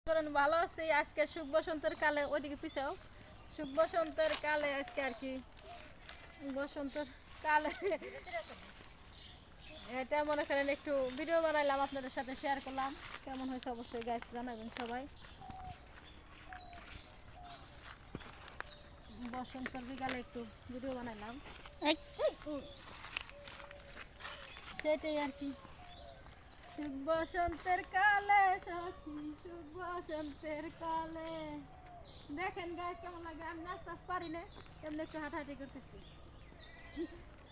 ভালো আছি। আজকে শুভ বসন্তের কালে ওইদিকে পিছাও, শুভ বসন্তের কালে আজকে আর কি বসন্তের কালে এটা মনে করেন একটু ভিডিও বানাইলাম, আপনাদের সাথে শেয়ার করলাম। কেমন হয়েছে অবশ্যই গাইস জানাবেন সবাই। বসন্তের বিকালে একটু ভিডিও বানাইলাম, সেটাই আর কি। শুভ বসন্তের কালে সখী, শুভ বসন্তের কালে। দেখেন গাইস কেমন লাগে। আমি নাচতে পারি না, এমনি একটু হাঁটাহাঁটি করতেছি,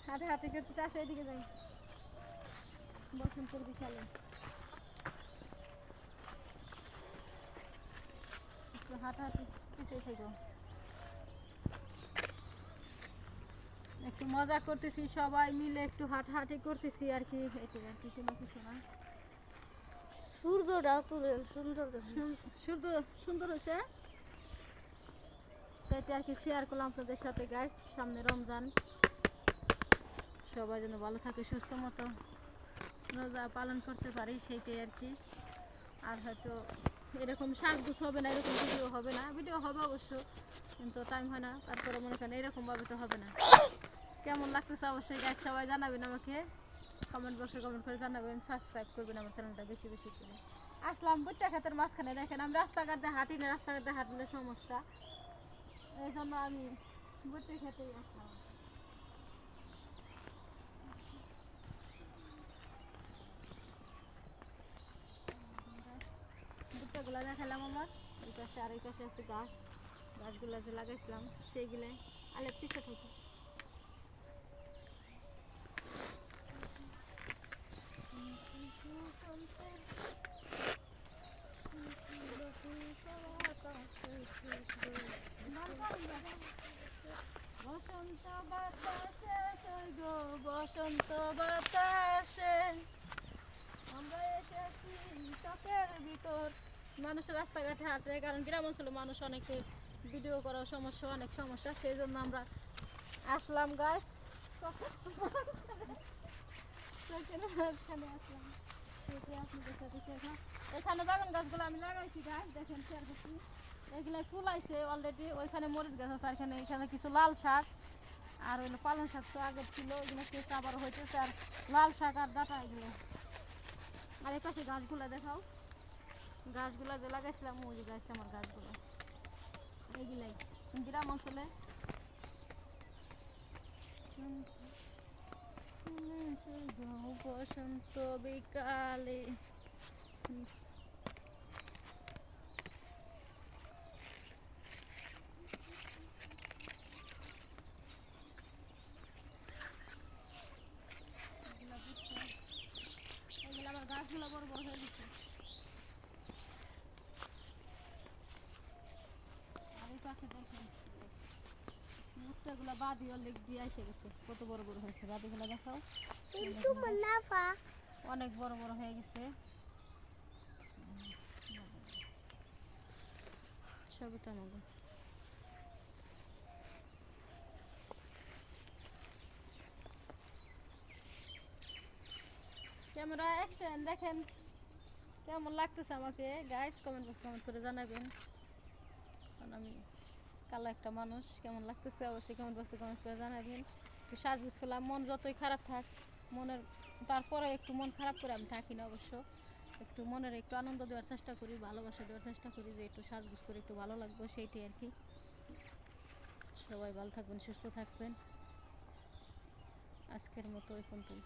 হাঁটাহাঁটি করতেছি। আসো এদিকে যাই। বসন্তের বিকালে একটু হাঁটাহাঁটি পিছিয়ে থাকো, একটু মজা করতেছি সবাই মিলে, একটু হাঁটাহাঁটি করতেছি আর কি। এটাই আর কি, কোনো কিছু না। সূর্যটা সুন্দর সূর্য সুন্দর হয়েছে, সেটা আর কি শেয়ার করলাম আপনাদের সাথে গাইস। সামনে রমজান, সবাই যেন ভালো থাকে, সুস্থ মতো রোজা পালন করতে পারি, সেইটাই আর কি। আর হয়তো এরকম সাজগুজ হবে না, এরকম ভিডিও হবে না, ভিডিও হবে অবশ্য, কিন্তু টাইম হয় না। তারপরে মনে করেন এরকমভাবে তো হবে না। কেমন লাগতেছে অবশ্যই গাইস সবাই জানাবেন আমাকে, কমেন্ট বক্সে কমেন্ট করে জানাবেন। সাবস্ক্রাইব করবেন আমার চ্যানেলটা বেশি বেশি করে। আসলাম ভুট্টা ক্ষেতের মাঝখানে। দেখেন আমি রাস্তাঘাটে হাঁটি না, রাস্তাঘাটে হাঁটলে সমস্যা, এই জন্য আমি ভুট্টা খেতেই আসলাম। ভুট্টাগুলো দেখালাম আমার এই পাশে, আর এই পাশে আছে গাছ, গাছগুলো যে লাগাইছিলাম সেইগুলো আলে পিছে থাকি। বসন্ত বাতাসে গো, বসন্ত বাতাসে আমরা এসেছি চকের ভিতর। মানুষের রাস্তাঘাটে হাঁটে, কারণ গ্রাম অঞ্চলে মানুষ অনেকে ভিডিও করার সমস্যা, অনেক সমস্যা, সেই জন্য আমরা আসলাম গাছ আসলাম। এখানে বাগান গাছগুলো আমি লাগাইছি গাছ, দেখেন শেয়ার করছি। এগুলো ফুল আইছে অলরেডি। ওইখানে মরিচ গাছ আছে, এখানে এখানে কিছু লাল শাক, আর ওইগুলো পালং শাক তো আগের ছিল, ওইগুলো শেষ আবার হইতেছে। আর লাল শাক আর ডাটা এগুলো। আর এই পাশে গাছগুলো দেখাও, গাছগুলো যে লাগাইছিলাম ওই যে গাছ, আমার গাছগুলো এইগুলাই গ্রাম অঞ্চলে। বসন্ত বিকালে আমার গাছগুলো বড় বড় হয়ে গেছে। আর এই পাশে দেখেন মুক্তাগুলো বাদি অনেক দিয়ে এসে গেছে, কত বড় বড় হয়েছে। বাদিগুলো দেখাও, অনেক বড় বড় হয়ে গেছে সবই তো আমাকে। ক্যামেরা অ্যাকশন দেখেন কেমন লাগতেছে আমাকে গাইস, কমেন্ট বক্স কমেন্ট করে জানাবেন। কারণ আমি কালো একটা মানুষ, কেমন লাগতেছে অবশ্যই কমেন্ট বক্সে কমেন্ট করে জানাবেন। একটু সাজগুজ করলাম, মন যতই খারাপ থাক, মনের তারপরে একটু মন খারাপ করে আমি থাকি না অবশ্য, একটু মনের একটু আনন্দ দেওয়ার চেষ্টা করি, ভালোবাসা দেওয়ার চেষ্টা করি, যে একটু সাজগুজ করে একটু ভালো লাগবে, সেইটাই আর কি। সবাই ভালো থাকবেন, সুস্থ থাকবেন। আজকের মতো এই পর্যন্তই।